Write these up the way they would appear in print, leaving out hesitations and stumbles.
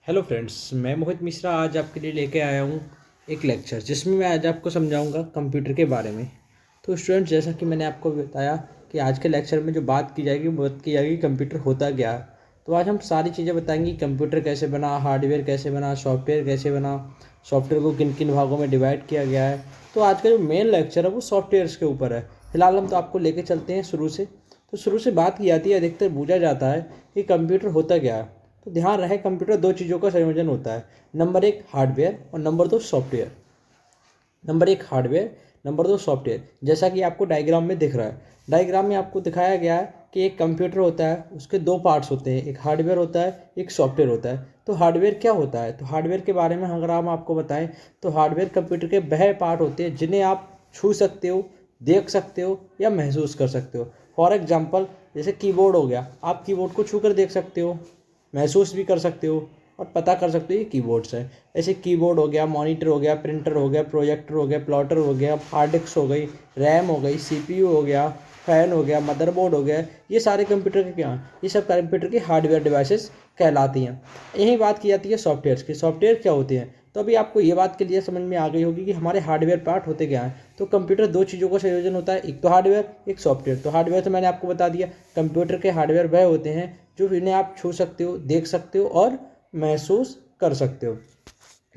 Hello friends, मैं मोहित मिश्रा आज आपके लिए लेके आया हूँ एक लेक्चर जिसमें मैं आज आपको समझाऊंगा कंप्यूटर के बारे में। तो स्टूडेंट्स, जैसा कि मैंने आपको बताया कि आज के लेक्चर में जो बात की जाएगी वो बात की जाएगी कंप्यूटर होता क्या है। तो आज हम सारी चीज़ें बताएंगे, कंप्यूटर कैसे बना, हार्डवेयर कैसे बना, सॉफ्टवेयर कैसे बना, सॉफ्टवेयर को किन किन भागों में डिवाइड किया गया है। तो आज का जो मेन लेक्चर है वो सॉफ्टवेयर्स के ऊपर है। फिलहाल हम तो आपको लेके चलते हैं शुरू से। तो शुरू से बात की जाती है, अधिकतर पूछा जाता है कि कंप्यूटर होता क्या है। तो ध्यान रहे, कंप्यूटर दो चीज़ों का संयोजन होता है। नंबर एक हार्डवेयर और नंबर दो सॉफ्टवेयर। नंबर एक हार्डवेयर, नंबर दो सॉफ्टवेयर। जैसा कि आपको डायग्राम में दिख रहा है, डायग्राम में आपको दिखाया गया है कि एक कंप्यूटर होता है, उसके दो पार्ट्स होते हैं, एक हार्डवेयर होता है, एक सॉफ्टवेयर होता है। तो हार्डवेयर क्या होता है? तो हार्डवेयर के बारे में अगर हम आपको बताएं तो हार्डवेयर कंप्यूटर के वह पार्ट होते हैं जिन्हें आप छू सकते हो, देख सकते हो या महसूस कर सकते हो। फॉर एग्जाम्पल, जैसे कीबोर्ड हो गया, आप कीबोर्ड को छू कर देख सकते हो, महसूस भी कर सकते हो और पता कर सकते हो ये कीबोर्ड्स हैं। ऐसे कीबोर्ड हो गया, मॉनिटर हो गया, प्रिंटर हो गया, प्रोजेक्टर हो गया, प्लॉटर हो गया, हार्ड डिस्क हो गई, रैम हो गई, सीपीयू हो गया, फैन हो गया, मदरबोर्ड हो गया। ये सारे कंप्यूटर के क्या हैं? ये सब कंप्यूटर की हार्डवेयर डिवाइसेस कहलाती हैं। यही बात की जाती है सॉफ्टवेयर की। सॉफ्टवेयर क्या होते हैं? तो अभी आपको ये बात क्लियर समझ में आ गई होगी कि हमारे हार्डवेयर पार्ट होते क्या हैं। तो कंप्यूटर दो चीज़ों का संयोजन होता है, एक तो हार्डवेयर, एक सॉफ्टवेयर। तो हार्डवेयर तो मैंने आपको बता दिया, कंप्यूटर के हार्डवेयर वह होते हैं जो इन्हें आप छू सकते हो, देख सकते हो और महसूस कर सकते हो।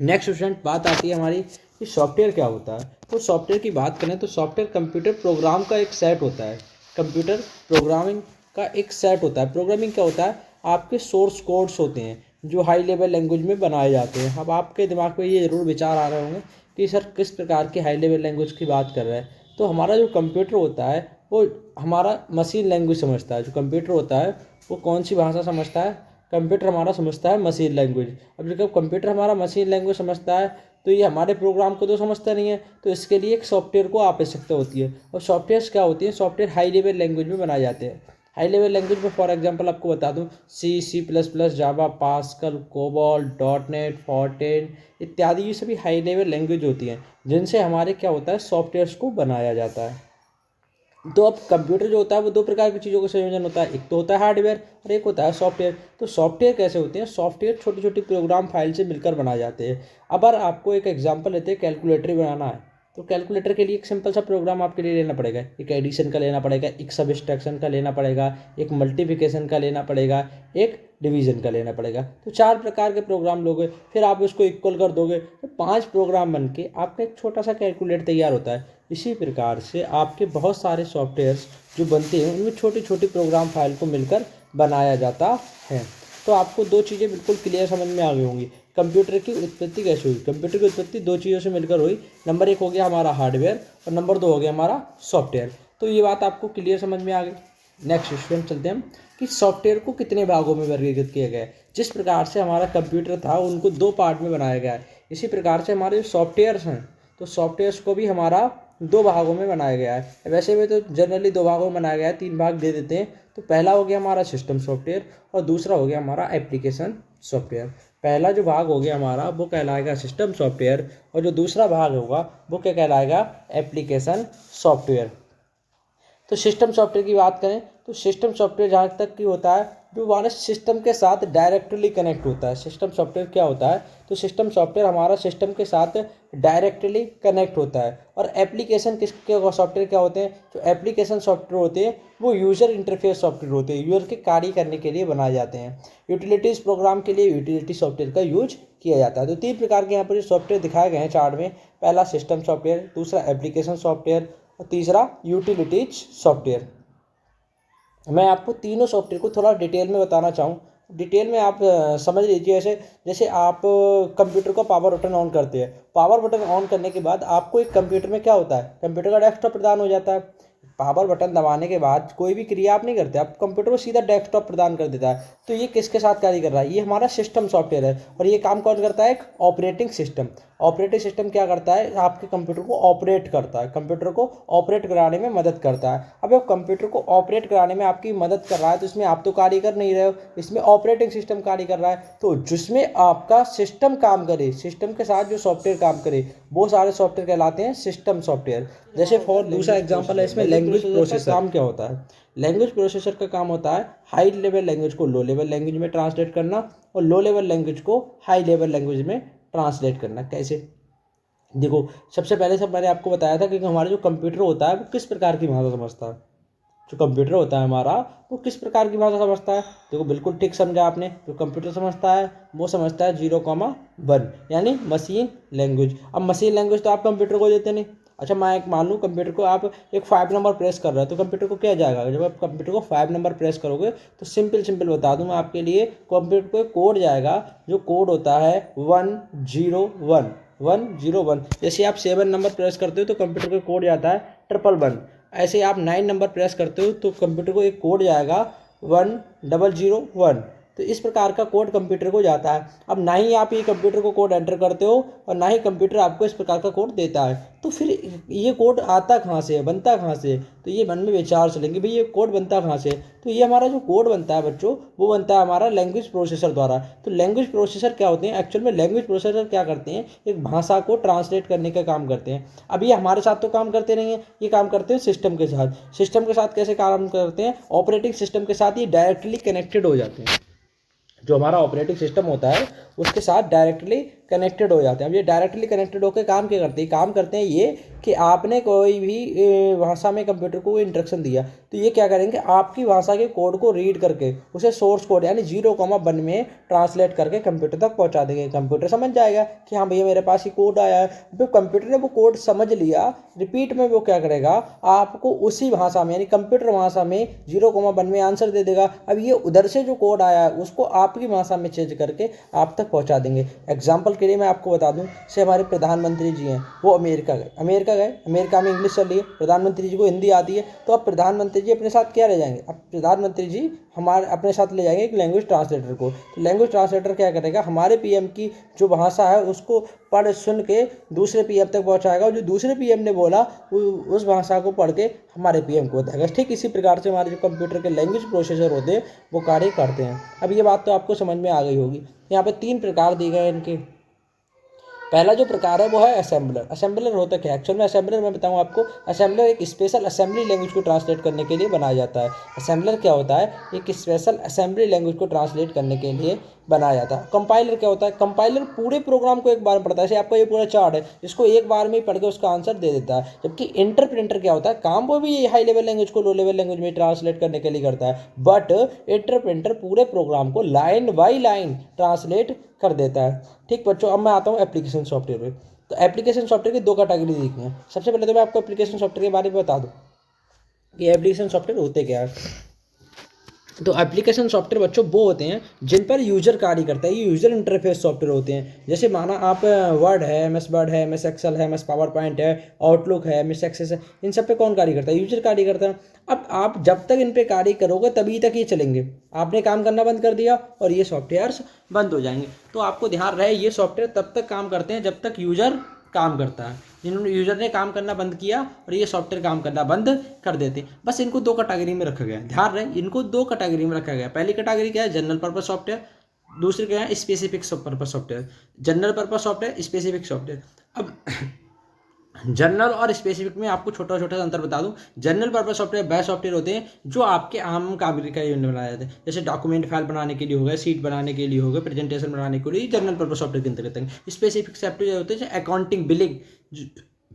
नेक्स्ट स्टूडेंट, बात आती है हमारी कि सॉफ्टवेयर क्या होता है। तो सॉफ्टवेयर की बात करें तो सॉफ्टवेयर कंप्यूटर प्रोग्राम का एक सेट होता है। कंप्यूटर प्रोग्रामिंग का एक सेट होता है। प्रोग्रामिंग क्या होता है? आपके सोर्स कोड्स होते हैं जो हाई लेवल लैंग्वेज में बनाए जाते हैं। अब आपके दिमाग में ये ज़रूर विचार आ रहे होंगे कि सर किस प्रकार की हाई लेवल लैंग्वेज की बात कर रहे हैं। तो हमारा जो कंप्यूटर होता है वो हमारा मशीन लैंग्वेज समझता है। जो कंप्यूटर होता है वो कौन सी भाषा समझता है? कंप्यूटर हमारा समझता है मशीन लैंग्वेज। अब जब कंप्यूटर हमारा मशीन लैंग्वेज समझता है तो ये हमारे प्रोग्राम को तो समझता नहीं है, तो इसके लिए एक सॉफ्टवेयर को आवश्यकता होती है। और सॉफ्टवेयर क्या होती है? सॉफ्टवेयर हाई लेवल लैंग्वेज में बनाए जाते हैं। हाई लेवल लैंग्वेज में फॉर एग्जांपल आपको बता दूं, C++, जावा, पास्कल, कोबॉल, डॉट नेट, फॉर्टेन इत्यादि, ये सभी हाई लेवल लैंग्वेज होती हैं जिनसे हमारे क्या होता है, सॉफ्टवेयर्स को बनाया जाता है। तो अब कंप्यूटर जो होता है वो दो प्रकार की चीज़ों का संयोजन होता है, एक तो होता है हार्डवेयर और एक होता है सॉफ्टवेयर। तो सॉफ्टवेयर कैसे होते हैं? सॉफ्टवेयर छोटी छोटी प्रोग्राम फाइल से मिलकर बनाए जाते हैं। अब अगर आपको एक एग्जांपल लेते हैं, कैलकुलेटर बनाना है तो कैलकुलेटर के लिए एक सिंपल सा प्रोग्राम आपके लिए लेना पड़ेगा। एक एडिशन का लेना पड़ेगा, एक सब्सट्रैक्शन का लेना पड़ेगा, एक मल्टीप्लिकेशन का लेना पड़ेगा, एक डिवीजन का लेना पड़ेगा। तो चार प्रकार के प्रोग्राम लोगे, फिर आप उसको इक्वल कर दोगे तो पांच प्रोग्राम बन के आपका एक छोटा सा कैलकुलेटर तैयार होता है। इसी प्रकार से आपके बहुत सारे सॉफ्टवेयर्स जो बनते हैं उनमें छोटी छोटी प्रोग्राम फाइल को मिलकर बनाया जाता है। तो आपको दो चीज़ें बिल्कुल क्लियर समझ में आ गई होंगी। कंप्यूटर की उत्पत्ति कैसे हुई? कंप्यूटर की उत्पत्ति दो चीज़ों से मिलकर हुई। नंबर एक हो गया हमारा हार्डवेयर और नंबर दो हो गया हमारा सॉफ्टवेयर। तो ये बात आपको क्लियर समझ में आ गई। नेक्स्ट स्टूडेंट, चलते हैं कि सॉफ्टवेयर को कितने भागों में वर्गीकृत किया गया है। जिस प्रकार से हमारा कंप्यूटर था उनको दो पार्ट में बनाया गया है, इसी प्रकार से हमारे जो सॉफ्टवेयर्स हैं तो सॉफ्टवेयर्स को भी हमारा दो भागों में बनाया गया है। वैसे भी तो जनरली दो भागों में बनाया गया है, तीन भाग दे देते हैं। तो पहला हो गया हमारा सिस्टम सॉफ्टवेयर और दूसरा हो गया हमारा एप्लीकेशन सॉफ्टवेयर। पहला जो भाग हो गया हमारा वो कहलाएगा सिस्टम सॉफ्टवेयर और जो दूसरा भाग होगा वो क्या कहलाएगा? Application software. तो सिस्टम सॉफ्टवेयर की बात करें तो सिस्टम सॉफ्टवेयर जहाँ तक की होता है जो हमारे सिस्टम के साथ डायरेक्टली कनेक्ट होता है। सिस्टम सॉफ्टवेयर क्या होता है? तो सिस्टम सॉफ्टवेयर हमारा सिस्टम के साथ डायरेक्टली कनेक्ट होता है। और एप्लीकेशन किसके सॉफ्टवेयर क्या होते हैं? जो एप्लीकेशन सॉफ्टवेयर होते हैं वो यूज़र इंटरफेस सॉफ्टवेयर होते हैं, यूज़र के कार्य करने के लिए बनाए जाते हैं। यूटिलिटीज़ प्रोग्राम के लिए यूटिलिटी सॉफ्टवेयर का यूज किया जाता है। तो तीन प्रकार के यहाँ पर जो सॉफ्टवेयर दिखाए गए हैं चार्ट में, पहला सिस्टम सॉफ्टवेयर, दूसरा एप्लीकेशन सॉफ्टवेयर और तीसरा यूटिलिटीज सॉफ्टवेयर। मैं आपको तीनों सॉफ्टवेयर को थोड़ा डिटेल में बताना चाहूँ। डिटेल में आप समझ लीजिए। ऐसे जैसे आप कंप्यूटर का पावर बटन ऑन करते हैं, पावर बटन ऑन करने के बाद आपको एक कंप्यूटर में क्या होता है? कंप्यूटर का डेस्कटॉप प्रदान हो जाता है। पावर बटन दबाने के बाद कोई भी क्रिया आप नहीं करते, आप कंप्यूटर को सीधा डेस्कटॉप प्रदान कर देता है। तो ये किसके साथ कार्य कर रहा है? ये हमारा सिस्टम सॉफ्टवेयर है। और ये काम कौन करता है? एक ऑपरेटिंग सिस्टम। ऑपरेटिंग सिस्टम क्या करता है? आपके कंप्यूटर को ऑपरेट करता है, कंप्यूटर को ऑपरेट कराने में मदद करता है। अब जब कंप्यूटर को ऑपरेट कराने में आपकी मदद कर रहा है तो इसमें आप तो कार्य कर नहीं रहे हो, इसमें ऑपरेटिंग सिस्टम कार्य कर रहा है। तो जिसमें आपका सिस्टम काम करे, सिस्टम के साथ जो सॉफ्टवेयर काम करे वो सारे सॉफ्टवेयर कहलाते हैं सिस्टम सॉफ्टवेयर। जैसे फॉर दूसरा एग्जांपल है इसमें लैंग्वेज प्रोसेसर। काम क्या होता है? लैंग्वेज प्रोसेसर का काम होता है हाई लेवल लैंग्वेज को लो लेवल लैंग्वेज में ट्रांसलेट करना और लो लेवल लैंग्वेज को हाई लेवल लैंग्वेज में ट्रांसलेट करना। कैसे? देखो, सबसे पहले सब मैंने आपको बताया था कि हमारा जो कंप्यूटर होता है वो किस प्रकार की भाषा समझता है। जो कंप्यूटर होता है हमारा वो किस प्रकार की भाषा समझता है? देखो, बिल्कुल ठीक समझा आपने। जो कंप्यूटर समझता है वो समझता है 0,1 यानी मशीन लैंग्वेज। अब मशीन लैंग्वेज तो आप कंप्यूटर को देते नहीं। अच्छा, मैं एक मान लूँ कंप्यूटर को आप एक 5 नंबर प्रेस कर रहे हो तो कंप्यूटर को क्या जाएगा? जब आप कंप्यूटर को 5 नंबर प्रेस करोगे तो सिंपल बता दूँ मैं आपके लिए, कंप्यूटर को एक कोड जाएगा। जो कोड होता है 101। जैसे आप 7 नंबर प्रेस करते हो तो कंप्यूटर का कोड जाता है 111। ऐसे आप 9 नंबर प्रेस करते हो तो कंप्यूटर को एक कोड जाएगा 1001। तो इस प्रकार का कोड कंप्यूटर को जाता है। अब ना ही आप ये कंप्यूटर को कोड एंटर करते हो और ना ही कंप्यूटर आपको इस प्रकार का कोड देता है, तो फिर ये कोड आता कहाँ से है, बनता कहाँ से है? तो ये मन में विचार चलेंगे भाई ये कोड बनता कहाँ से है। तो ये हमारा जो कोड बनता है बच्चों, वो बनता है हमारा लैंग्वेज प्रोसेसर द्वारा। तो लैंग्वेज प्रोसेसर क्या होते हैं? एक्चुअल में लैंग्वेज प्रोसेसर क्या करते हैं? एक भाषा को ट्रांसलेट करने का काम करते हैं। अब ये हमारे साथ तो काम करते नहीं है, ये काम करते हैं सिस्टम के साथ। सिस्टम के साथ कैसे काम करते हैं? ऑपरेटिंग सिस्टम के साथ ये डायरेक्टली कनेक्टेड हो जाते हैं। जो हमारा ऑपरेटिंग सिस्टम होता है उसके साथ डायरेक्टली कनेक्टेड हो जाते हैं। अब ये डायरेक्टली कनेक्टेड होकर काम क्या करते हैं? काम करते हैं ये कि आपने कोई भी भाषा में कंप्यूटर को इंस्ट्रक्शन दिया तो ये क्या करेंगे? आपकी भाषा के कोड को रीड करके उसे सोर्स कोड यानी 0,1 में ट्रांसलेट करके कंप्यूटर तक पहुंचा देंगे। कंप्यूटर समझ जाएगा कि हाँ भैया मेरे पास ये कोड आया है। तो कंप्यूटर ने वो कोड समझ लिया, रिपीट में वो क्या करेगा? आपको उसी भाषा में यानी कंप्यूटर भाषा में 0,1 में आंसर दे देगा। अब ये उधर से जो कोड आया है उसको आपकी भाषा में चेंज करके आप तक पहुंचा देंगे। एग्जाम्पल के लिए मैं आपको बता दूं, से हमारे प्रधानमंत्री जी हैं, वो अमेरिका गए। अमेरिका में इंग्लिश चल रही है, प्रधानमंत्री जी को हिंदी आती है, तो अब प्रधानमंत्री जी अपने साथ क्या ले जाएंगे? अब प्रधानमंत्री जी हमारे अपने साथ ले जाएंगे एक लैंग्वेज ट्रांसलेटर को। तो लैंग्वेज ट्रांसलेटर क्या करेगा? हमारे पीएम की जो भाषा है उसको पढ़ सुन के दूसरे पीएम तक पहुंचाएगा, और जो दूसरे पीएम ने बोला उस भाषा को पढ़ के हमारे पीएम को बताएगा। ठीक इसी प्रकार से हमारे जो कंप्यूटर के लैंग्वेज प्रोसेसर होते हैं वो कार्य करते हैं। अब ये बात तो आपको समझ में आ गई होगी। यहाँ पे 3 प्रकार दिए गए इनके। पहला जो प्रकार है वो है असेंबलर। असेंबलर होता क्या है? एक्चुअल में असेंबलर मैं बताऊँ आपको, असेंबलर एक स्पेशल असेंबली लैंग्वेज को ट्रांसलेट करने के लिए बनाया जाता है। असेंबलर क्या होता है? एक स्पेशल असेंबली लैंग्वेज को ट्रांसलेट करने के लिए बनाया जाता है। कंपाइलर क्या होता है? कंपाइलर पूरे प्रोग्राम को एक बार में पढ़ता है। जैसे आपका ये पूरा चार्ट है, इसको एक बार में ही पढ़ के उसका आंसर दे देता है। जबकि इंटरप्रेटर क्या होता है? काम वो भी हाई लेवल लैंग्वेज को लो लेवल लैंग्वेज में ट्रांसलेट करने के लिए करता है, बट इंटरप्रेटर पूरे प्रोग्राम को लाइन बाई लाइन ट्रांसलेट कर देता है। ठीक बच्चों, अब मैं आता हूँ एप्लीकेशन सॉफ्टवेयर में। तो एप्लीकेशन सॉफ्टवेयर की 2 कैटेगरी देखी हैं। सबसे पहले तो मैं आपको एप्लीकेशन सॉफ्टवेयर के बारे में बता दूं कि एप्लीकेशन सॉफ्टवेयर होते क्या है। तो एप्लीकेशन सॉफ्टवेयर बच्चों वो होते हैं जिन पर यूजर कार्य करता है। ये यूजर इंटरफेस सॉफ्टवेयर होते हैं। जैसे माना आप वर्ड है, एमएस वर्ड है, एमएस एक्सेल है, एमएस पावर पॉइंट है, आउटलुक है, एमएस एक्सेस है, इन सब पे कौन कार्य करता है? यूजर कार्य करता है। अब आप जब तक इन पे कार्य करोगे तभी तक ये चलेंगे। आपने काम करना बंद कर दिया और ये सॉफ्टवेयर्स बंद हो जाएंगे। तो आपको ध्यान रहे ये सॉफ्टवेयर तब तक काम करते हैं जब तक यूजर काम करता है। जिन्होंने यूजर ने काम करना बंद किया और ये सॉफ्टवेयर काम करना बंद कर देते। बस इनको 2 कैटेगरी में रखा गया है। ध्यान रहे, इनको 2 कैटेगरी में रखा गया है। पहली कैटेगरी क्या है? General purpose software. दूसरी क्या है? Specific purpose software. General purpose software, specific software. अब जनरल और स्पेसिफिक में आपको छोटा छोटा अंतर बता दूं। जनरल पर्पस सॉफ्टवेयर वह सॉफ्टवेयर होते हैं जो आपके आम काम के लिए बनाए जाते हैं। जैसे डॉक्यूमेंट फाइल बनाने के लिए हो गए, सीट बनाने के लिए हो गए, प्रेजेंटेशन बनाने के लिए जनरल पर्पस सॉफ्टवेयर के अंतर्गत हैं। स्पेसिफिक सॉफ्टवेयर होते हैं जैसे अकाउंटिंग बिलिंग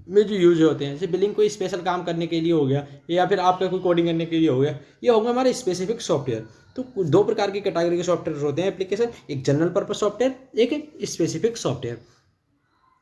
में जो यूज होते हैं। जैसे बिलिंग कोई स्पेशल काम करने के लिए हो गया या फिर आपका कोई कोडिंग करने के लिए हो गया, ये होंगे हमारे स्पेसिफिक सॉफ्टवेयर। तो 2 प्रकार की कैटेगरी के सॉफ्टवेयर होते हैं एप्लीकेशन, एक जनरल पर्पस सॉफ्टवेयर, एक स्पेसिफिक सॉफ्टवेयर।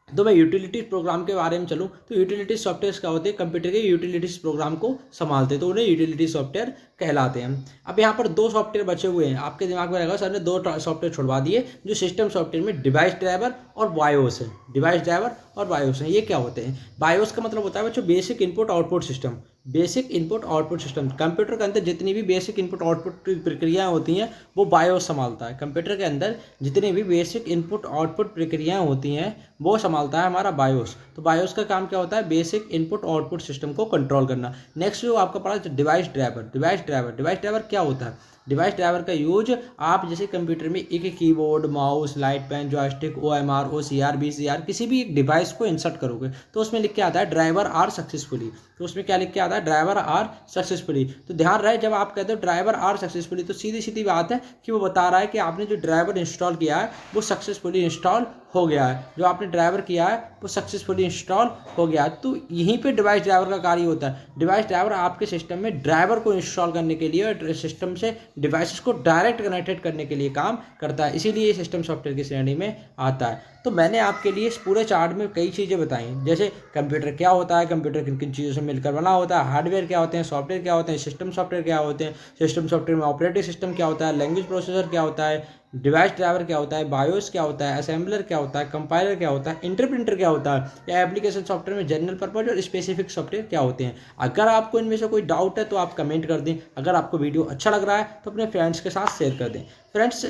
तो मैं यूटिलिटीज प्रोग्राम के बारे में चलूँ तो यूटिलिटीज सॉफ्टवेयर क्या होते हैं? कंप्यूटर के यूटिलिटीज प्रोग्राम को संभालते हैं, तो उन्हें यूटिलिटीज सॉफ्टवेयर कहलाते हैं। अब यहाँ पर 2 सॉफ्टवेयर बचे हुए हैं। आपके दिमाग में रहेगा सर ने 2 सॉफ्टवेयर छुड़वा दिए। जो सिस्टम सॉफ्टवेयर में डिवाइस ड्राइवर और बायोस है। डिवाइस ड्राइवर और बायोस है, ये क्या होते हैं? बायोस का मतलब होता है बच्चों basic input output system. Basic input output system, computer के अंदर जितनी भी बेसिक इनपुट आउटपुट प्रक्रियाएं होती हैं वो बायोस संभालता है। कंप्यूटर के अंदर जितनी भी बेसिक इनपुट आउटपुट प्रक्रियाएं होती हैं वो संभालता है हमारा बायोस। तो बायोस का काम क्या होता है? बेसिक इनपुट आउटपुट सिस्टम को कंट्रोल करना। नेक्स्ट जो आपका पड़ा डिवाइस ड्राइवर। डिवाइस ड्राइवर क्या होता है? डिवाइस ड्राइवर का यूज आप जैसे कंप्यूटर में एक keyboard, mouse, light pen, joystick, OMR, OCR, VCR किसी भी एक डिवाइस को इंसर्ट करोगे तो उसमें लिख के आता है ड्राइवर आर सक्सेसफुली। तो उसमें क्या लिख के आता है? Driver are successfully. तो ध्यान रहे जब आप कहते हो ड्राइवर आर सक्सेसफुली तो सीधी सीधी बात है कि वो बता रहा है कि आपने जो ड्राइवर इंस्टॉल किया है वो सक्सेसफुली इंस्टॉल हो गया है, जो आपने ड्राइवर किया है वो सक्सेसफुली इंस्टॉल हो गया है। तो यहीं पे डिवाइस ड्राइवर का कार्य होता है। डिवाइस ड्राइवर आपके सिस्टम में ड्राइवर को इंस्टॉल करने के लिए और सिस्टम से डिवाइसेस को डायरेक्ट कनेक्टेड करने के लिए काम करता है, इसीलिए ये सिस्टम सॉफ्टवेयर की श्रेणी में आता है। तो मैंने आपके लिए इस पूरे चार्ट में कई चीज़ें बताई, जैसे कंप्यूटर क्या होता है, कंप्यूटर किन किन चीज़ों से मिलकर बना होता है, हार्डवेयर क्या होते हैं, सॉफ्टवेयर क्या होते हैं, सिस्टम सॉफ्टवेयर क्या होते हैं, सिस्टम सॉफ्टवेयर में ऑपरेटिंग सिस्टम क्या होता है, लैंग्वेज प्रोसेसर क्या होता है, डिवाइस ड्राइवर क्या होता है, बायोस क्या होता है, असेंबलर क्या होता है, कंपाइलर क्या होता है, इंटरप्रिंटर क्या होता है, या एप्लीकेशन सॉफ्टवेयर में जनरल पर्पज और स्पेसिफिक सॉफ्टवेयर क्या होते हैं। अगर आपको इनमें से कोई डाउट है तो आप कमेंट कर दें। अगर आपको वीडियो अच्छा लग रहा है तो अपने फ्रेंड्स के साथ शेयर कर दें। फ्रेंड्स,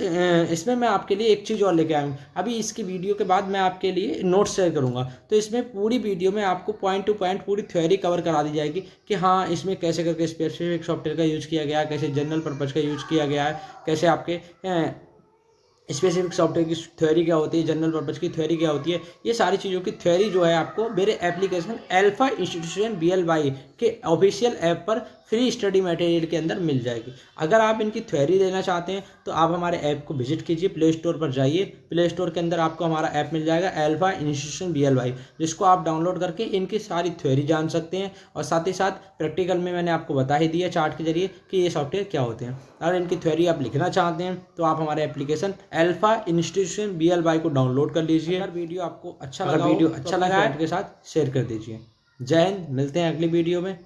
इसमें मैं आपके लिए एक चीज़ और लेके आया हूँ। अभी इसकी वीडियो के बाद मैं आपके लिए नोट्स शेयर करूँगा, तो इसमें पूरी वीडियो में आपको पॉइंट टू पॉइंट पूरी थ्योरी कवर करा दी जाएगी कि हाँ इसमें कैसे करके स्पेसिफिक सॉफ्टवेयर का यूज़ किया गया है, कैसे जनरल पर्पज़ का यूज़ किया गया है, कैसे आपके स्पेसिफिक सॉफ्टवेयर की थ्योरी क्या होती है, जनरल पर्पज़ की थ्योरी क्या होती है। ये सारी चीज़ों की थ्योरी जो है आपको मेरे एप्लीकेशन अल्फा इंस्टीट्यूशन BLY के ऑफिशियल ऐप पर फ्री स्टडी मटेरियल के अंदर मिल जाएगी। अगर आप इनकी थ्योरी लेना चाहते हैं तो आप हमारे ऐप को विजिट कीजिए, प्ले स्टोर पर जाइए। प्ले स्टोर के अंदर आपको हमारा ऐप मिल जाएगा अल्फा इंस्टीट्यूशन BLY, जिसको आप डाउनलोड करके इनकी सारी थ्योरी जान सकते हैं। और साथ ही साथ प्रैक्टिकल में मैंने आपको बता ही दिया चार्ट के जरिए कि ये सॉफ्टवेयर क्या होते हैं। अगर इनकी थ्योरी आप लिखना चाहते हैं तो आप हमारे एप्लीकेशन अल्फा इंस्टीट्यूशन BLY को डाउनलोड कर लीजिए। अगर वीडियो आपको अच्छा लगा है के साथ शेयर कर दीजिए। जय हिंद, मिलते हैं अगली वीडियो में।